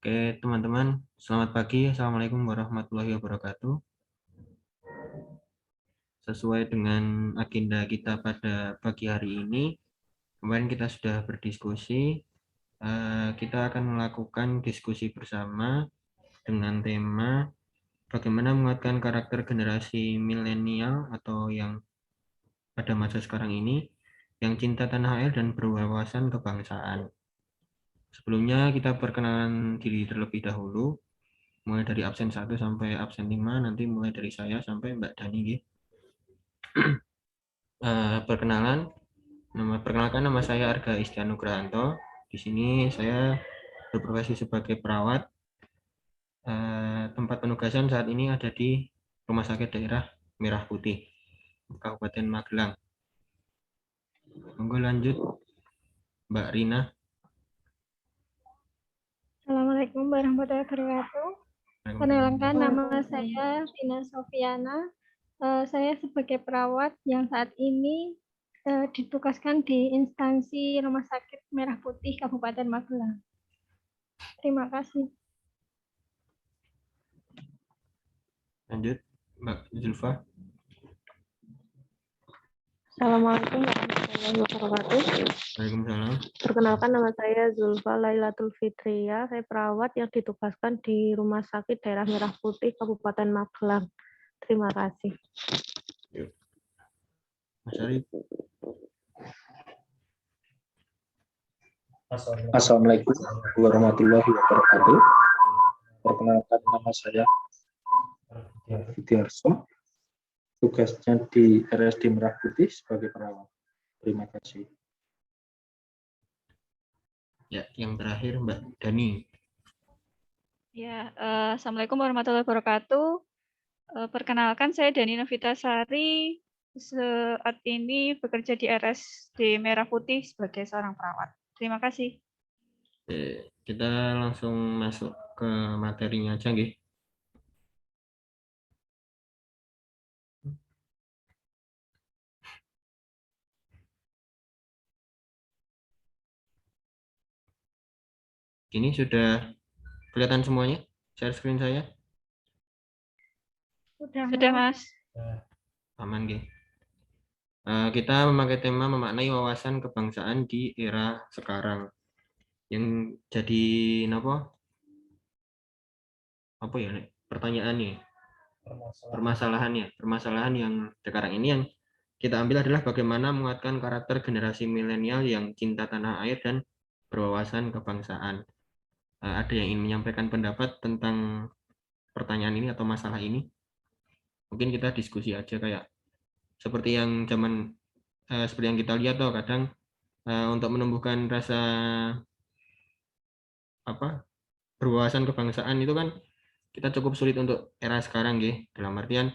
Oke, teman-teman, selamat pagi. Assalamualaikum warahmatullahi wabarakatuh. Sesuai dengan agenda kita pada pagi hari ini, kemarin kita sudah berdiskusi. Kita akan melakukan diskusi bersama dengan tema bagaimana menguatkan karakter generasi milenial atau yang pada masa sekarang ini, yang cinta tanah air dan berwawasan kebangsaan. Sebelumnya kita perkenalan diri terlebih dahulu. Mulai dari absen 1 sampai absen 5, nanti mulai dari saya sampai Mbak Dani. Perkenalkan nama saya Arga Istianugrahanto. Di sini saya berprofesi sebagai perawat. Tempat penugasan saat ini ada di Rumah Sakit Daerah Merah Putih, Kabupaten Magelang. Monggo lanjut, Mbak Rina. Assalamualaikum warahmatullahi wabarakatuh. Perkenalkan, nama saya Rina Sofiana. Saya sebagai perawat yang saat ini ditugaskan di instansi Rumah Sakit Merah Putih Kabupaten Magelang. Terima kasih. Lanjut, Mbak Zulfa. Assalamualaikum warahmatullahi wabarakatuh. Waalaikumsalam. Perkenalkan, nama saya Zulfa Lailatul Fitria. Saya perawat yang ditugaskan di Rumah Sakit Daerah Merah Putih Kabupaten Magelang. Terima kasih. Mas Arif. Assalamualaikum warahmatullahi wabarakatuh. Perkenalkan, nama saya Fidiarso. Tugasnya di RSD Merah Putih sebagai perawat. Terima kasih. Ya, yang terakhir Mbak Dani. Ya, Assalamualaikum warahmatullahi wabarakatuh. Perkenalkan, saya Dani Novitasari. Saat ini bekerja di RSD Merah Putih sebagai seorang perawat. Terima kasih. Kita langsung masuk ke materinya aja, nggih. Ini sudah kelihatan semuanya? Share screen saya? Sudah, Mas. Aman, nggih. Kita memakai tema memaknai wawasan kebangsaan di era sekarang. Yang jadi apa ya, pertanyaannya? Permasalahan yang sekarang ini yang kita ambil adalah bagaimana menguatkan karakter generasi milenial yang cinta tanah air dan berwawasan kebangsaan. Ada yang ingin menyampaikan pendapat tentang pertanyaan ini atau masalah ini? Mungkin kita diskusi aja kayak seperti yang seperti yang kita lihat tuh kadang untuk menumbuhkan rasa berwawasan kebangsaan itu kan kita cukup sulit untuk era sekarang, nggih. Dalam artian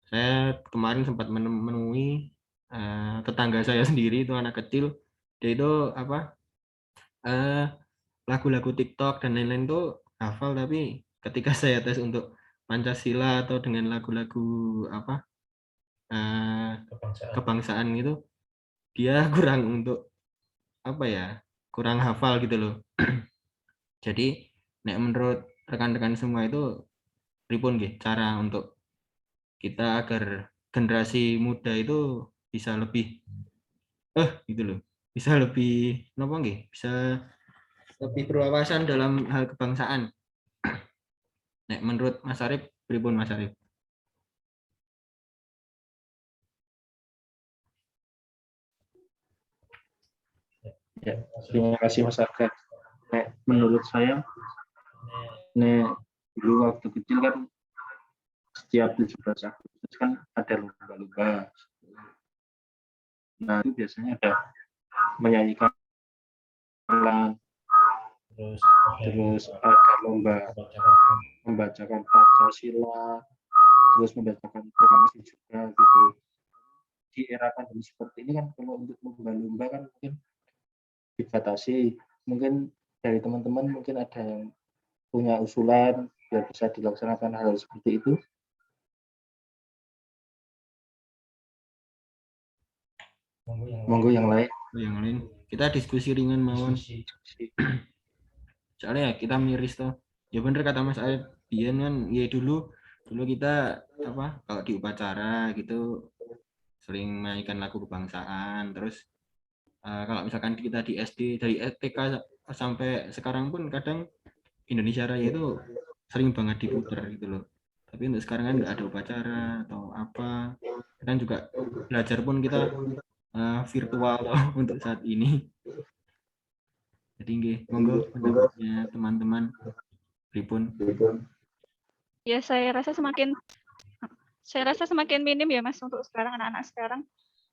saya kemarin sempat menemui tetangga saya sendiri, itu anak kecil, dia itu lagu-lagu TikTok dan lain-lain tuh hafal, tapi ketika saya tes untuk Pancasila atau dengan lagu-lagu kebangsaan gitu, dia kurang hafal gitu loh. Jadi menurut rekan-rekan semua itu pripun nggih cara untuk kita agar generasi muda itu bisa lebih gitu loh, bisa lebih bisa lebih berwawasan dalam hal kebangsaan. Menurut Mas Arif pripun, Mas Arif? Ya, terima kasih Mas Arga. Menurut saya, dulu waktu kecil kan setiap 17 Agustus kan ada lomba-lomba. Nah, itu biasanya ada menyanyikan, terus ada lomba membacakan Pancasila, terus membacakan proklamasi juga gitu. Di era pandemi seperti ini kan kalau untuk lomba-lomba kan mungkin dibatasi. Mungkin dari teman-teman mungkin ada yang punya usulan biar bisa dilaksanakan hal seperti itu. Monggo yang lain. Kita diskusi ringan mawon. Soalnya ya kita miris tuh. Ya bener kata Mas Aib, Bian kan ya dulu kita apa kalau di upacara gitu sering mainkan lagu kebangsaan. Terus kalau misalkan kita di SD dari TK sampai sekarang pun kadang Indonesia Raya itu sering banget diputar gitu loh. Tapi untuk sekarang kan nggak ada upacara atau apa. Kan juga belajar pun kita virtual loh untuk saat ini. Jadi nggih, monggo pendapatnya teman-teman pripun. Ya, saya rasa semakin minim ya Mas untuk sekarang anak-anak sekarang.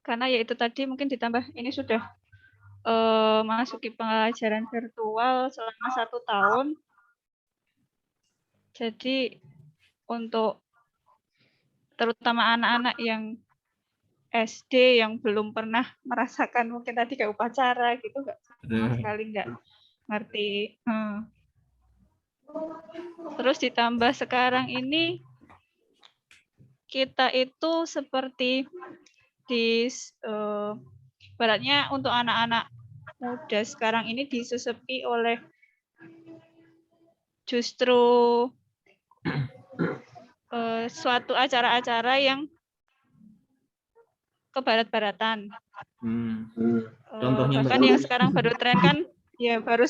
Karena ya itu tadi mungkin ditambah ini sudah masuki pelajaran virtual selama 1 tahun. Jadi untuk terutama anak-anak yang SD yang belum pernah merasakan mungkin tadi kayak upacara gitu sama sekali nggak ngerti. Terus ditambah sekarang ini kita itu seperti baratnya untuk anak-anak muda sekarang ini disusupi oleh justru suatu acara-acara yang kebarat-baratan. Contohnya bahkan yang sekarang baru tren kan, ya baru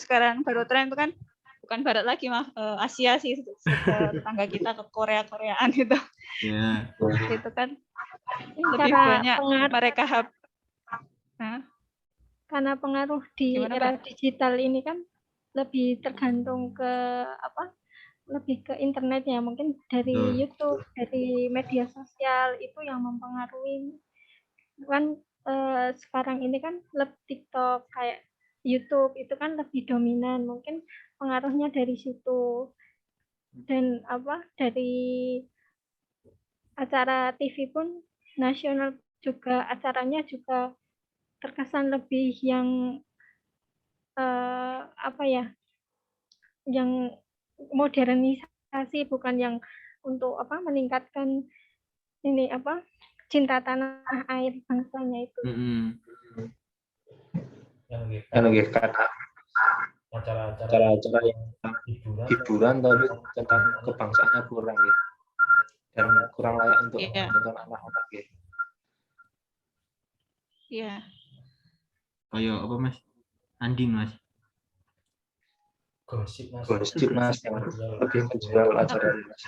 tren itu kan bukan barat lagi mah, Asia sih, tetangga kita ke Korea-Koreaan gitu. Ya. Itu kan lebih banyak mereka karena pengaruh di era digital ini kan lebih tergantung ke lebih ke internet ya, mungkin dari YouTube, dari media sosial itu yang mempengaruhi. Kan sekarang ini kan lebih TikTok kayak YouTube itu kan lebih dominan, mungkin pengaruhnya dari situ. Dan dari acara TV pun nasional juga acaranya juga terkesan lebih yang yang modernisasi, bukan yang untuk meningkatkan ini cinta tanah air bangsanya itu. Karena acara-acara yang hiburan tapi tentang kebangsaannya kurang gitu. Dan kurang layak untuk menonton anak-anak gitu. Iya. Kayak apa Mas? Andin Mas. Gosip Mas yang lebih menjual acara ini Mas.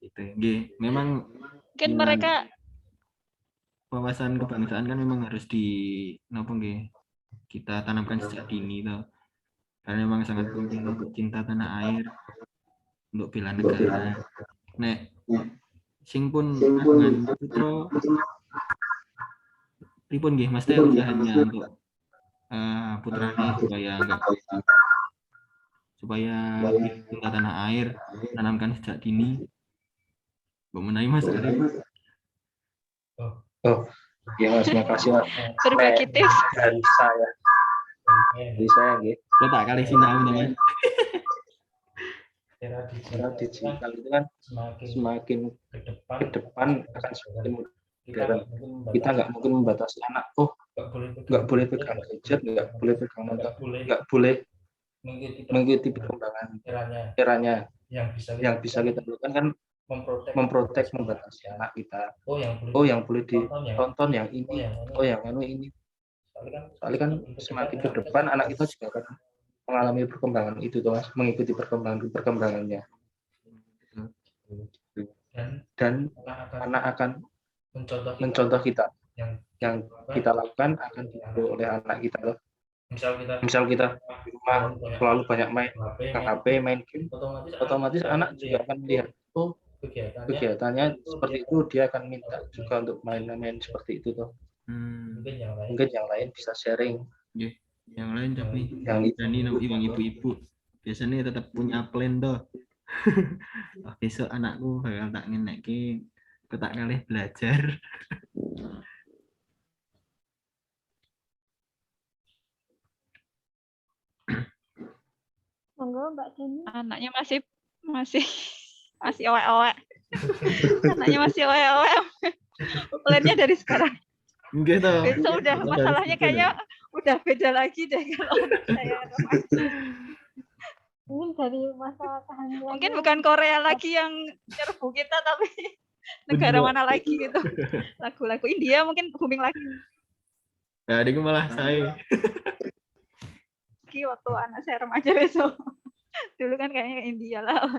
Gitu. Nggih, memang mungkin mereka wawasan kebangsaan kan memang harus kita tanamkan sejak dini toh. Karena memang sangat penting untuk cinta tanah air, untuk bela negara. Nek sing pun dengan putra pripun nggih Mas teh usahanya untuk putranya supaya cinta tanah air tanamkan sejak dini. Mengenai Mas Arif. Ya Mas, makasih Mas. Berbagi tips dari saya gitu. Lo tak kali sinau Mas. Era digital itu kan semakin ke depan akan semakin modern. Kita nggak mungkin membatasi anak, nggak boleh pegang gadget, nggak boleh pegang nonton, nggak boleh mengikuti perkembangan eranya. Yang bisa kita lakukan kan memprotek, membatasi anak kita. Yang boleh ditonton yang ini, yang ini. Soalnya kan semakin ke depan anak kita juga akan mengalami perkembangan itu tuh Mas, mengikuti perkembangannya. Dan anak akan mencontoh kita. Yang kita lakukan akan ditiru oleh anak kita loh. Misal kita di rumah selalu banyak main HP, main game, otomatis anak juga akan melihat kegiatannya seperti itu, dia akan minta juga untuk main-main seperti itu tuh. Mungkin yang lain bisa sharing. Yang lain tapi yang ibu-ibu biasanya tetap punya plan tuh. Besok anakku bakal tak ngenekke tak kalih belajar. Monggo Mbak Deni. Anaknya masih owek-owek. Anaknya masih owek-owek. Plannya dari sekarang. Enggak tahu. Besok udah masalahnya kayaknya udah beda lagi deh kalau saya remaja. Mungkin dari masa kehamilan. Mungkin bukan Korea lagi yang nyerbu kita, tapi negara mana lagi gitu. Lagu-lagu India mungkin booming lagi. Nah, ini malah saya. Waktu anak saya remaja besok. Dulu kan kayaknya India lah.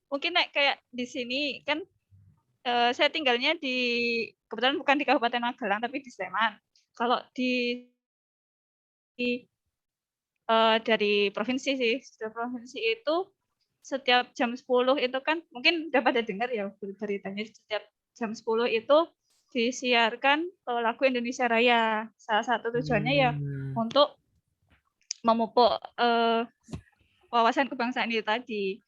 Mungkin kayak di sini kan saya tinggalnya kebetulan bukan di Kabupaten Magelang tapi di Sleman. Kalau dari provinsi sih, provinsi itu setiap jam 10 itu kan mungkin udah pada dengar ya beritanya, setiap jam 10 itu disiarkan lagu Indonesia Raya. Salah satu tujuannya ya untuk memupuk wawasan kebangsaan itu tadi.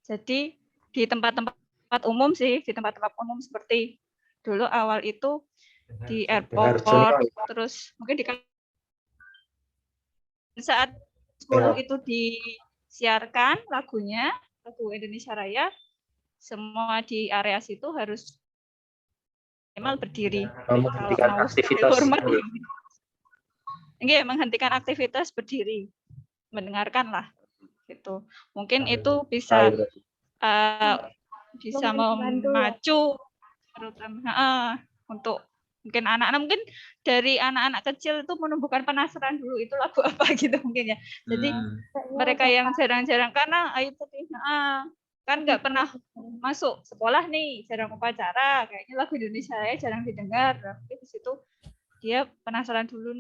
Jadi di tempat-tempat umum sih, di tempat-tempat umum seperti dulu awal itu di airport, terus mungkin di saat 10 itu disiarkan lagunya, lagu Indonesia Raya, semua di area situ harus minimal berdiri. Menghentikan aktivitas. Menghentikan aktivitas berdiri, mendengarkan lah. Gitu. Mungkin itu bisa bisa memacu terutama untuk mungkin anak-anak, mungkin dari anak-anak kecil itu menumbuhkan penasaran dulu itu lagu apa gitu mungkin ya. Jadi mereka yang jarang-jarang, karena itu kan nggak pernah masuk sekolah nih, jarang upacara, kayaknya lagu Indonesia Raya jarang didengar. Tapi di situ dia penasaran dulu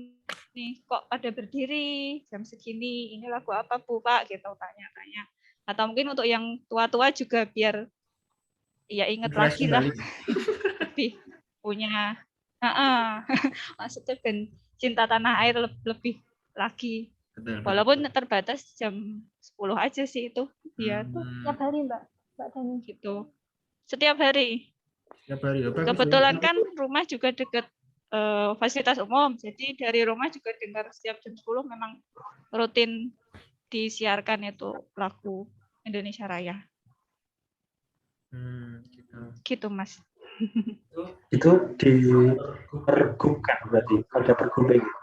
nih, kok pada berdiri jam segini, ini lagu apa Bu Pak gitu, tanya-tanya. Atau mungkin untuk yang tua-tua juga biar ya inget lagi lah, lebih punya maksudnya ben cinta tanah air lebih lagi. Walaupun terbatas jam 10 aja sih itu. Iya. Setiap hari Mbak Dani. Gitu. Setiap hari. Setiap hari. Kebetulan kan rumah juga dekat fasilitas umum, jadi dari rumah juga dengar setiap jam 10 memang rutin disiarkan itu lagu Indonesia Raya. Gitu Mas. Itu dipergubkan berarti, ada pergubnya gitu.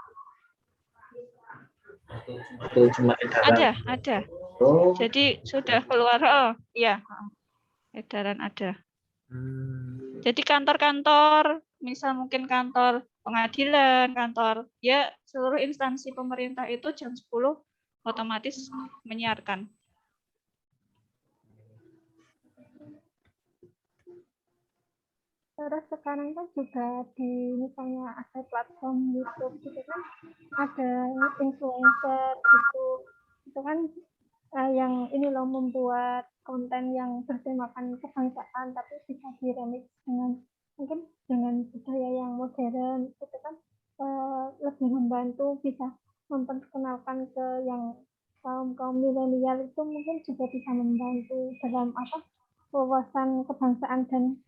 Atau cuma edaran? Ada. Oh. Jadi sudah keluar, edaran ada. Jadi kantor-kantor, misal mungkin kantor pengadilan, kantor ya seluruh instansi pemerintah itu jam 10 otomatis menyiarkan. Terus sekarang kan juga di misalnya ada platform YouTube gitu kan, ada influencer gitu, itu kan yang ini loh membuat konten yang bertemakan kebangsaan tapi bisa diremix dengan mungkin dengan budaya yang modern, itu kan lebih membantu, bisa memperkenalkan ke yang kaum milenial, itu mungkin juga bisa membantu dalam wawasan kebangsaan dan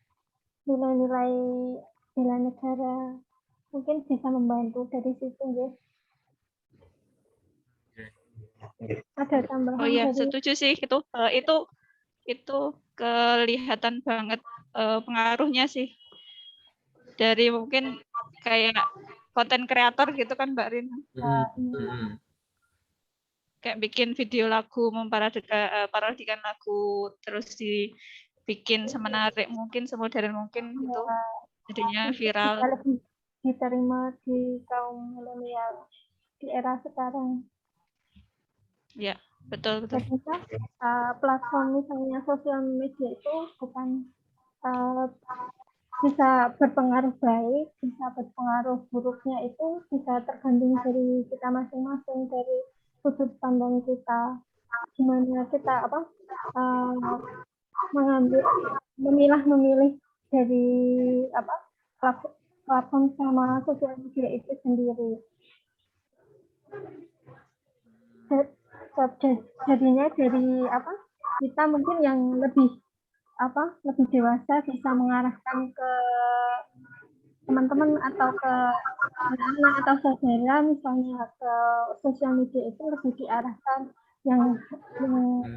nilai-nilai bela negara, mungkin bisa membantu dari situ guys. Ada tambahan? Oh iya, setuju sih itu kelihatan banget pengaruhnya sih dari mungkin kayak konten kreator gitu kan Mbak Rin. Kayak bikin video lagu memparodikan lagu, terus dibikin semenarik mungkin, semodern mungkin itu jadinya viral. Lebih diterima di kaum milenial di era sekarang. Ya, betul. Jadi platform misalnya sosial media itu bukan bisa berpengaruh baik, bisa berpengaruh buruknya, itu bisa tergantung dari kita masing-masing, dari sudut pandang kita, gimana kita memilih dari platform sama sosial media itu sendiri. Jadinya dari kita mungkin yang lebih dewasa bisa mengarahkan ke teman-teman atau ke anak-anak atau saudara, misalnya ke sosial media itu lebih diarahkan yang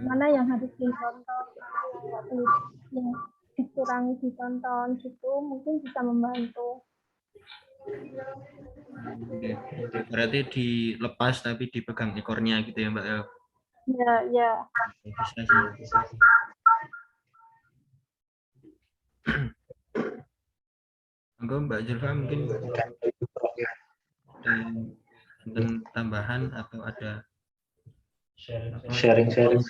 mana yang harus ditonton, yang dikurangi ditonton gitu, mungkin bisa membantu. Oke. Berarti dilepas tapi dipegang ekornya gitu ya Mbak ya. Ya, ya. Bisa sih. Monggo Mbak Zulfa mungkin ada tambahan atau ada sharing-sharing.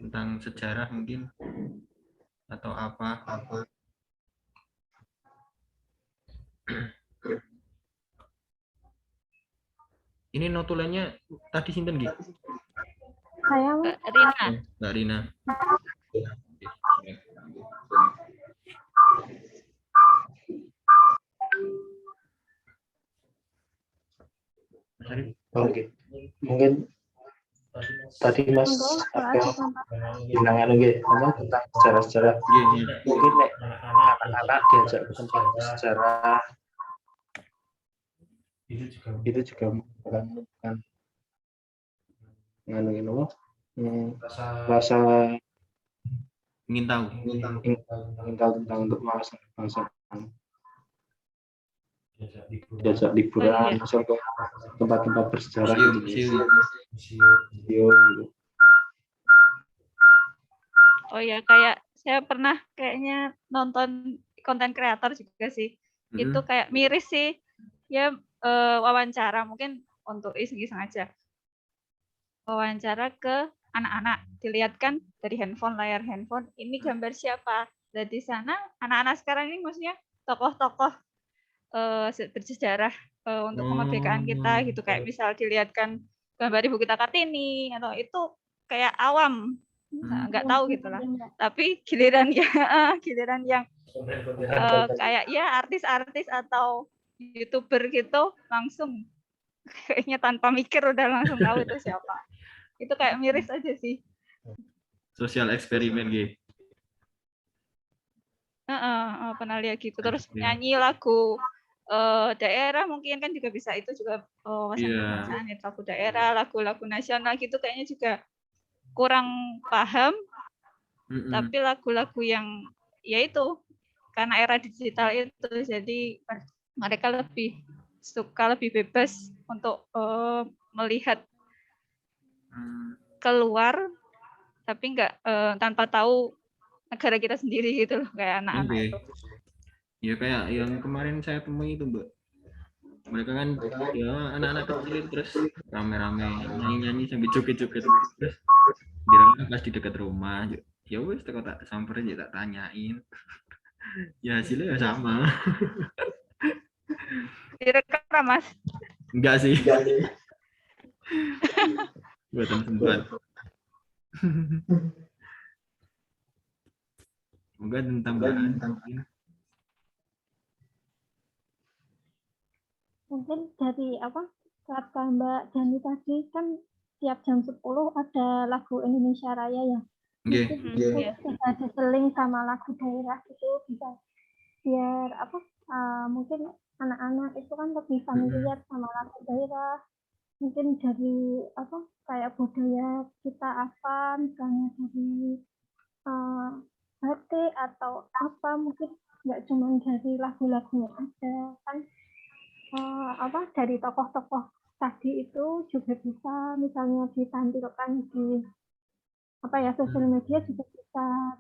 tentang sejarah mungkin atau apa. Ini notulennya tadi sinten nggih? Saya Rina. Mbak Rina. Mas Arif. Oke. Mungkin tadi Mas monggo kalau ada tambahan. bilang apa tentang sejarah-sejarah. Mungkin nek anak-anak diajak tentang sejarah itu juga bukan nganuin apa? Rasa Ingin tahu. tentang untuk bangsa diajak liburan misal ke tempat-tempat bersejarah gitu. Museum. Oh ya, kayak saya pernah kayaknya nonton konten kreator juga sih. Itu kayak miris sih. Ya wawancara mungkin untuk iseng-iseng aja. Wawancara ke anak-anak, dilihatkan dari handphone, layar handphone, ini gambar siapa? Dan di sana anak-anak sekarang ini maksudnya tokoh-tokoh bersejarah untuk kemerdekaan kita gitu, kayak misal dilihatkan gambar Ibu kita Kartini atau itu kayak awam, nggak tahu gitulah. Tapi giliran yang kayak ya artis-artis atau YouTuber gitu langsung kayaknya tanpa mikir udah langsung tahu itu siapa. Itu kayak miris aja sih. Sosial eksperimen gitu. Pernah lihat gitu. Terus nyanyi lagu daerah mungkin kan juga bisa, itu juga wawasan kebangsaan, lagu daerah, lagu-lagu nasional gitu kayaknya juga kurang paham. Tapi lagu-lagu yang ya itu karena era digital itu jadi mereka lebih suka, lebih bebas untuk melihat keluar tapi nggak tanpa tahu negara kita sendiri gitu loh, kayak anak-anak itu. Ya kayak yang kemarin saya temui itu Mbak. Mereka kan ya anak-anak kecil terus rame-rame nyanyi-nyanyi sambil joget-joget terus dirangkap pas di dekat rumah. Ya wes tak samperin ya tak tanyain. Ya hasilnya ya sama. Direkam Mas? Enggak sih. Buatan sempat. Semoga tambahan Mungkin dari kata Mbak Dani tadi kan tiap jam 10 ada lagu Indonesia Raya ya. Bisa diseling sama lagu daerah itu bisa biar mungkin anak-anak itu kan lebih familiar sama lagu daerah. Mungkin dari kayak budaya kita apa, misalnya dari batik atau apa, mungkin nggak cuma dari lagu-lagunya aja kan, dari tokoh-tokoh tadi itu juga bisa misalnya ditampilkan di sosial media, juga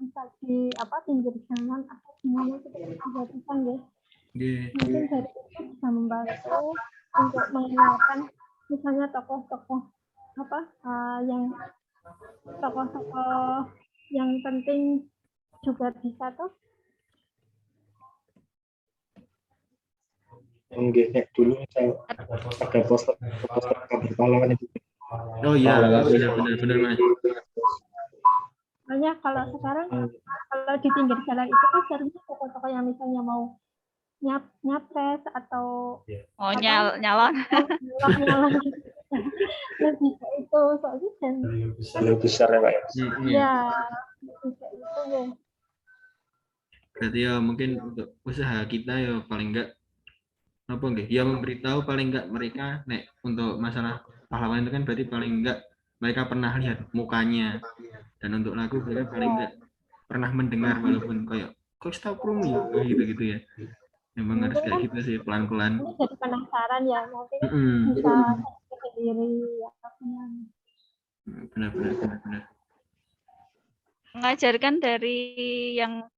bisa di pinggir jalan atau gimana itu juga bisa ya. Mungkin dari itu bisa membantu untuk mengenalkan misalnya tokoh-tokoh yang penting juga bisa tuh. Enggak, dulu saya ada poster pahlawan itu. Oh iya, benar Mas. Makanya kalau sekarang kalau di pinggir jalan itu kan seringnya tokoh-tokoh yang misalnya mau nyapres atau nyalon lebih ke itu soalnya dan lebih besar ya Pak ya. Ya bisa itu ya. Berarti ya mungkin untuk usaha kita ya paling enggak memberitahu paling enggak mereka untuk masalah pahlawan itu kan berarti paling enggak mereka pernah lihat mukanya, dan untuk lagu mereka paling nggak pernah mendengar walaupun kayak kok tahu krungu ya gitu ya. Memang harus Mungkin kayak kan gitu sih, pelan-pelan. ini jadi penasaran ya, nanti kan Mm-mm. bisa sendiri ya. Benar. Mengajarkan dari yang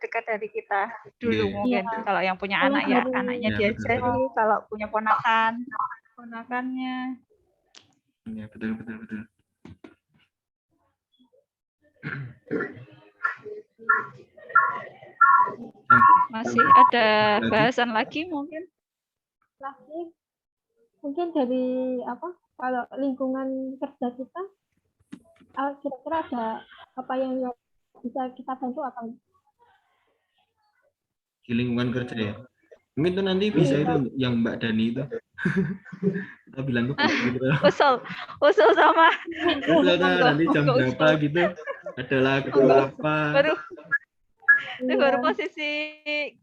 dekat dari kita dulu Iya. mungkin. Iya. Kalau yang punya Kalau anak ya dari- anaknya Ya, diajari, kalau punya ponakannya. Ya, betul. Masih ada bahasan lagi mungkin? Mungkin dari apa, kalau lingkungan kerja kita kira-kira ada apa yang bisa kita bantu apa? Di lingkungan kerja ya. Mungkin tuh nanti bisa itu yang Mbak Dani itu. Kita bilang ke gitu. Usul sama. Nanti jam berapa gitu. Ada lagu apa. Baru posisi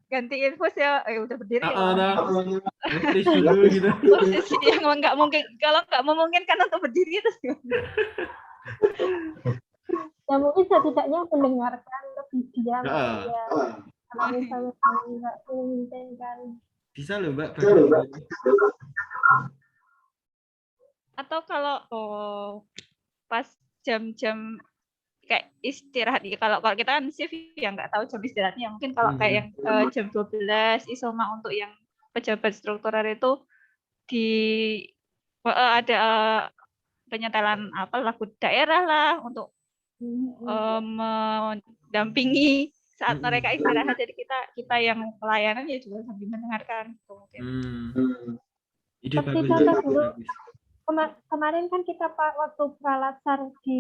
ganti infus ya, udah berdiri ya. Dulu gitu. Posisi yang nggak mungkin, kalau nggak memungkinkan untuk berdiri terus. Ya mungkin setidaknya mendengarkan lebih diam. Ya. Kalau misalnya nggak memungkinkan. Bisa loh Mbak. Atau kalau pas jam-jam kayak istirahat, kalau kita kan shift yang nggak tahu jam istirahatnya, mungkin kalau kayak yang jam 12 isoma untuk yang pejabat struktural itu ada penyetelan lagu daerah lah untuk mendampingi saat mereka istirahat. Jadi kita yang pelayanan ya juga sambil mendengarkan gitu mungkin. Ide bagus. Kemarin kan kita waktu pralasar di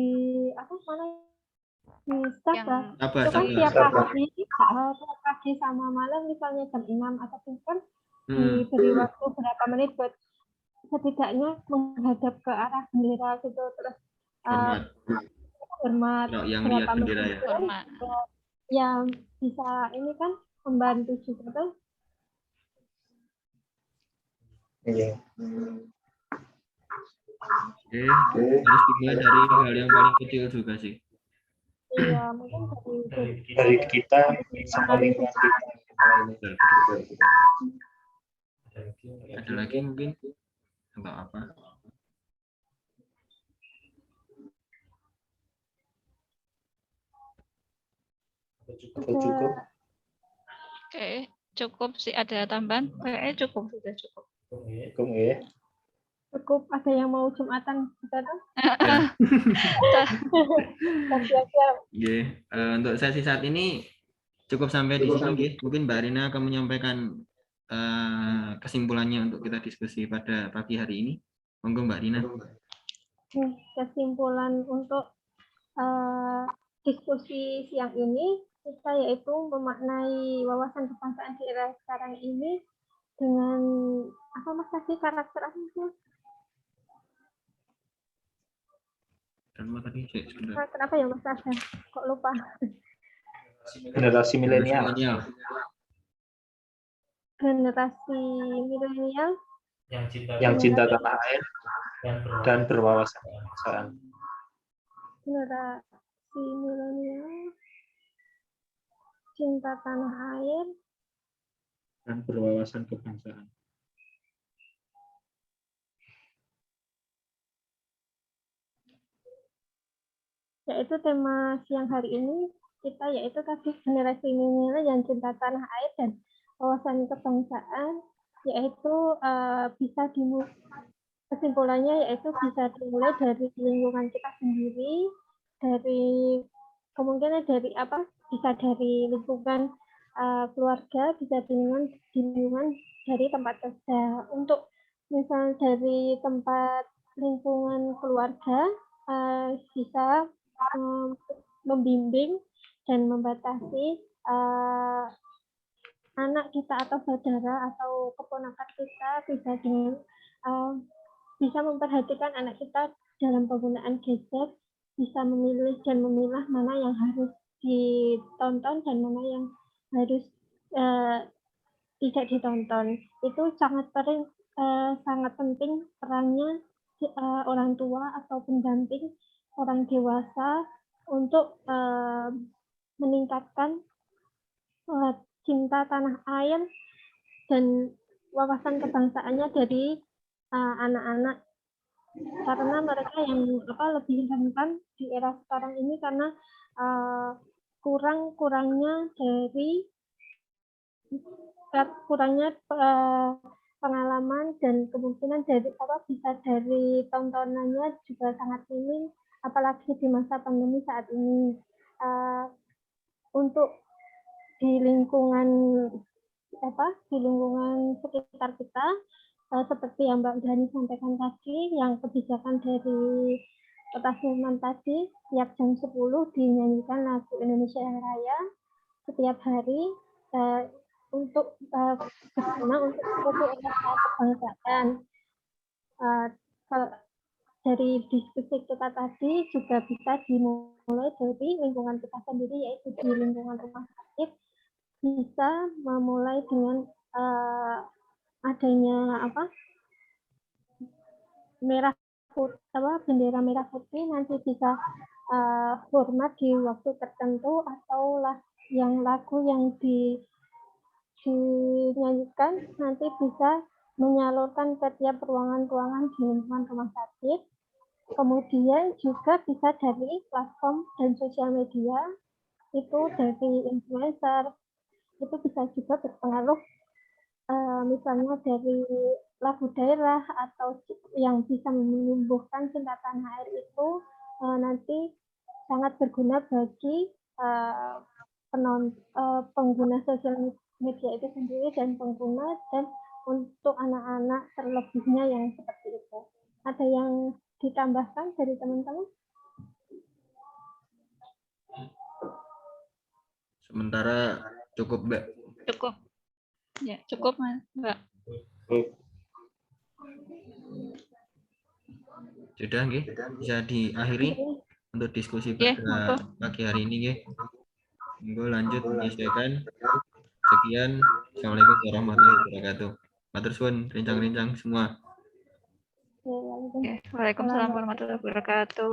di Sabah, itu kan tiap pagi sama malam misalnya jam 6 atau kan diberi waktu berapa menit buat setidaknya menghadap ke arah bendera gitu, terus hormat yang berapa lihat bendera ya. Hormat. Yang bisa ini kan membantu juga tuh. Iya. Harus dimulai dari hal yang paling kecil juga sih. Iya, mungkin dari kita sama lingkungan kita. Ada lagi mungkin atau apa? Cukup. Oke, cukup sih, ada tambahan? Kayaknya sudah cukup. Cukup, ada yang mau Jumatan kita tuh? Untuk sesi saat ini cukup sampai di sini. Mungkin Mbak Rina akan menyampaikan kesimpulannya untuk kita diskusi pada pagi hari ini. Monggo Mbak Rina. Kesimpulan untuk diskusi siang ini kita yaitu memaknai wawasan kebangsaan di era sekarang ini dengan apa Mas tadi karakter apa sih? Kenapa ya Mas Asa? Kok lupa? Generasi milenial. Generasi milenial yang cinta tanah air dan berwawasan kebangsaan. Generasi milenial cinta tanah air dan berwawasan kebangsaan. Yaitu tema siang hari ini kita yaitu tadi generasi milenial yang cinta tanah air dan wawasan kebangsaan, yaitu bisa dimulai, kesimpulannya yaitu bisa dimulai dari lingkungan kita sendiri, dari kemungkinan dari apa, bisa dari lingkungan keluarga, bisa di lingkungan dari tempat kerja. Untuk misal dari tempat lingkungan keluarga bisa membimbing dan membatasi anak kita atau saudara atau keponakan kita bisa dengan bisa memperhatikan anak kita dalam penggunaan gadget, bisa memilih dan memilah mana yang harus ditonton dan mana yang harus tidak ditonton. Itu sangat penting perannya orang tua atau pendamping orang dewasa untuk meningkatkan cinta tanah air dan wawasan kebangsaannya dari anak-anak, karena mereka yang lebih rentan di era sekarang ini karena kurangnya pengalaman dan kemungkinan dari bisa dari tontonannya juga sangat minim, apalagi di masa pandemi saat ini. Untuk di lingkungan sekitar kita, seperti yang Mbak Dani sampaikan tadi, yang kebijakan dari Kota Sleman tadi, tiap jam 10 dinyanyikan lagu Indonesia Raya setiap hari untuk kebangsaan. Dari diskusi kita tadi juga bisa dimulai dari lingkungan kita sendiri, yaitu di lingkungan rumah sakit, bisa memulai dengan adanya bendera merah putih, nanti bisa hormat di waktu tertentu, atau lagu yang dinyanyikan nanti bisa menyalurkan ke tiap ruangan-ruangan di lingkungan rumah sakit. Kemudian juga bisa dari platform dan sosial media, itu dari influencer, itu bisa juga berpengaruh, misalnya dari lagu daerah atau yang bisa menumbuhkan cinta tanah air itu nanti sangat berguna bagi pengguna sosial media itu sendiri dan pengguna, dan untuk anak-anak terlebihnya yang seperti itu. Ada yang ditambahkan dari teman-teman? Sementara cukup, Mbak. Cukup. Ya, cukup, Mbak. Sudah, nggih. Bisa diakhiri untuk diskusi pada pagi hari ini, nggih. Monggo lanjut menyesuaikan. Sekian. Assalamualaikum warahmatullahi wabarakatuh. Matur suwun rincang-rincang semua. Waalaikumsalam warahmatullahi wabarakatuh.